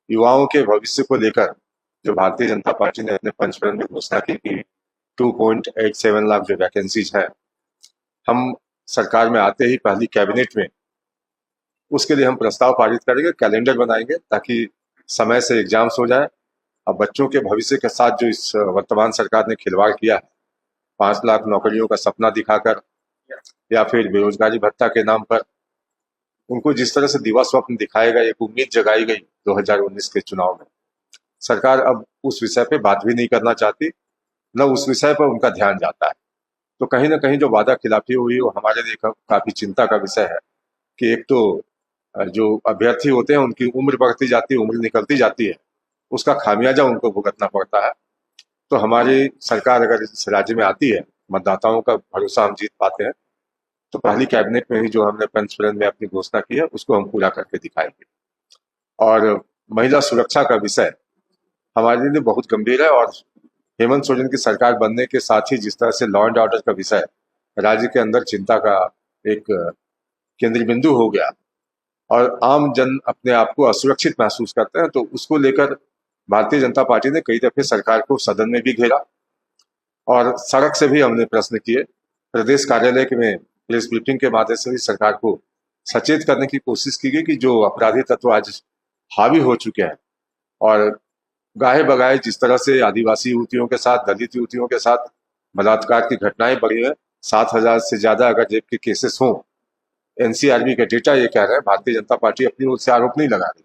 युवाओं के भविष्य को लेकर जो भारतीय जनता पार्टी ने अपने पंचफलन में घोषणा की कि 2.87 लाख जो वैकेंसीज है, हम सरकार में आते ही पहली कैबिनेट में उसके लिए हम प्रस्ताव पारित करेंगे, कैलेंडर बनाएंगे ताकि समय से एग्जाम्स हो जाए। अब बच्चों के भविष्य के साथ जो इस वर्तमान सरकार ने खिलवाड़ किया है, 5 लाख नौकरियों का सपना दिखाकर या फिर बेरोजगारी भत्ता के नाम पर उनको जिस तरह से दिवा स्वप्न दिखाया गया, एक उम्मीद जगाई गई 2019 के चुनाव में, सरकार अब उस विषय पे बात भी नहीं करना चाहती, न उस विषय पर उनका ध्यान जाता है। तो कहीं ना कहीं जो वादा खिलाफी हुई वो हमारे लिए काफी चिंता का विषय है कि एक तो जो अभ्यर्थी होते हैं उनकी उम्र बढ़ती जाती है, उम्र निकलती जाती है, उसका खामियाजा उनको भुगतना पड़ता है। तो हमारी सरकार अगर इस राज्य में आती है, मतदाताओं का भरोसा हम जीत पाते हैं, तो पहली कैबिनेट में ही जो हमने पंचफलन में अपनी घोषणा की है उसको हम पूरा करके दिखाएंगे। और महिला सुरक्षा का विषय हमारे लिए बहुत गंभीर है और हेमंत सोरेन की सरकार बनने के साथ ही जिस तरह से लॉ एंड ऑर्डर का विषय राज्य के अंदर चिंता का एक केंद्रीय बिंदु हो गया और आम जन अपने आप को असुरक्षित महसूस करते हैं, तो उसको लेकर भारतीय जनता पार्टी ने कई दफे सरकार को सदन में भी घेरा और सड़क से भी हमने प्रश्न किए। प्रदेश कार्यालय में प्रेस ब्रीफिंग के माध्यम से भी सरकार को सचेत करने की कोशिश की गई कि जो अपराधी तत्व आज हावी हो चुके हैं और गाहे बगाए जिस तरह से आदिवासी युवतियों के साथ, दलित युवतियों के साथ बलात्कार की घटनाएं बढ़ी है, 7,000 से ज्यादा अगर रेप के केसेस हों, एनसीआरबी का डेटा ये कह रहा है, भारतीय जनता पार्टी अपनी ओर से आरोप नहीं लगा रही।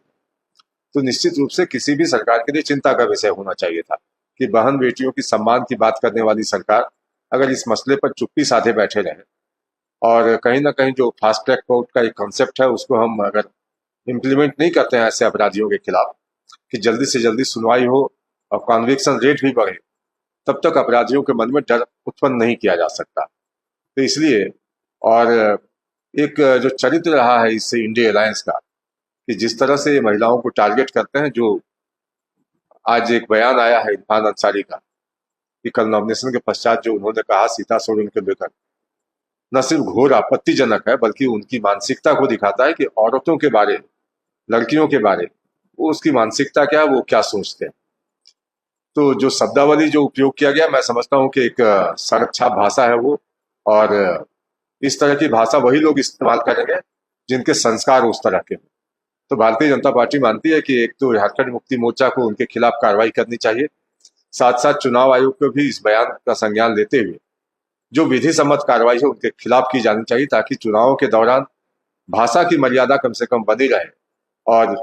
तो निश्चित रूप से किसी भी सरकार के लिए चिंता का विषय होना चाहिए था कि बहन बेटियों की सम्मान की बात करने वाली सरकार अगर इस मसले पर चुप्पी साधे बैठे रहे और कहीं ना कहीं जो फास्ट ट्रैक कोर्ट का एक कॉन्सेप्ट है उसको हम अगर इम्प्लीमेंट नहीं करते हैं ऐसे अपराधियों के खिलाफ कि जल्दी से जल्दी सुनवाई हो और कॉन्विक्शन रेट भी बढ़े, तब तक अपराधियों के मन में डर उत्पन्न नहीं किया जा सकता। तो इसलिए और एक जो चरित्र रहा है इससे इंडिया अलायंस का कि जिस तरह से महिलाओं को टारगेट करते हैं, जो आज एक बयान आया है इरफान अंसारी का कि कल नॉमिनेशन के पश्चात जो उन्होंने कहा सीता सोरेन के लेकर, न सिर्फ घोर आपत्तिजनक है बल्कि उनकी मानसिकता को दिखाता है कि औरतों के बारे, लड़कियों के बारे वो उसकी मानसिकता क्या है, वो क्या सोचते हैं। तो जो शब्दावली जो उपयोग किया गया, मैं समझता हूँ कि एक सरल भाषा है वो, और इस तरह की भाषा वही लोग इस्तेमाल करेंगे जिनके संस्कार उस तरह के। तो भारतीय जनता पार्टी मानती है कि एक तो झारखंड मुक्ति मोर्चा को उनके खिलाफ कार्रवाई करनी चाहिए, साथ साथ चुनाव आयोग को भी इस बयान का संज्ञान लेते हुए जो विधि सम्मत कार्रवाई है उनके खिलाफ की जानी चाहिए, ताकि चुनावों के दौरान भाषा की मर्यादा कम से कम बनी रहे और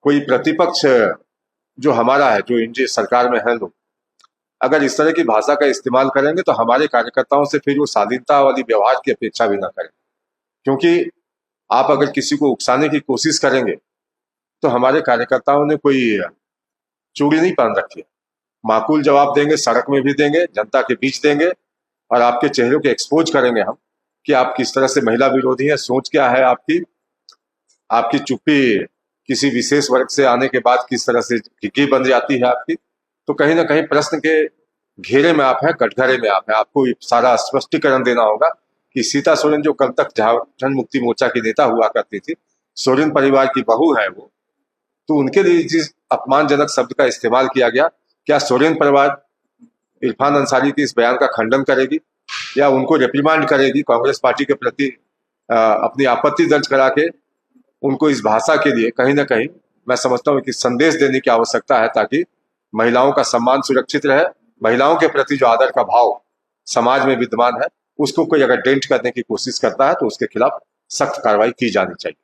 कोई प्रतिपक्ष जो हमारा है, जो इंडिया सरकार में है लोग, अगर इस तरह की भाषा का इस्तेमाल करेंगे तो हमारे कार्यकर्ताओं से फिर वो शालीनता वाली व्यवहार की अपेक्षा भी ना करें। क्योंकि आप अगर किसी को उकसाने की कोशिश करेंगे तो हमारे कार्यकर्ताओं ने कोई चूड़ी नहीं पहन रखी है, माकूल जवाब देंगे, सड़क में भी देंगे, जनता के बीच देंगे और आपके चेहरों के एक्सपोज करेंगे हम कि आप किस तरह से महिला विरोधी हैं, सोच क्या है आपकी, आपकी चुप्पी किसी विशेष वर्ग से आने के बाद किस तरह से घिघी बन जाती है आपकी। तो कहीं ना कहीं प्रश्न के घेरे में आप हैं, कटघरे में आप हैं, आपको सारा स्पष्टीकरण देना होगा कि सीता सोरेन जो कल तक झारखंड मुक्ति मोर्चा की नेता हुआ करती थी, सोरेन परिवार की बहू है वो, तो उनके लिए जिस अपमानजनक शब्द का इस्तेमाल किया गया, क्या सोरेन परिवार इरफान अंसारी के इस बयान का खंडन करेगी या उनको रिप्रीमांड करेगी, कांग्रेस पार्टी के प्रति अपनी आपत्ति दर्ज करा के उनको इस भाषा के लिए कहीं ना कहीं मैं समझता हूँ कि संदेश देने की आवश्यकता है, ताकि महिलाओं का सम्मान सुरक्षित रहे, महिलाओं के प्रति जो आदर का भाव समाज में विद्यमान है उसको कोई अगर डेंट करने की कोशिश करता है तो उसके खिलाफ सख्त कार्रवाई की जानी चाहिए।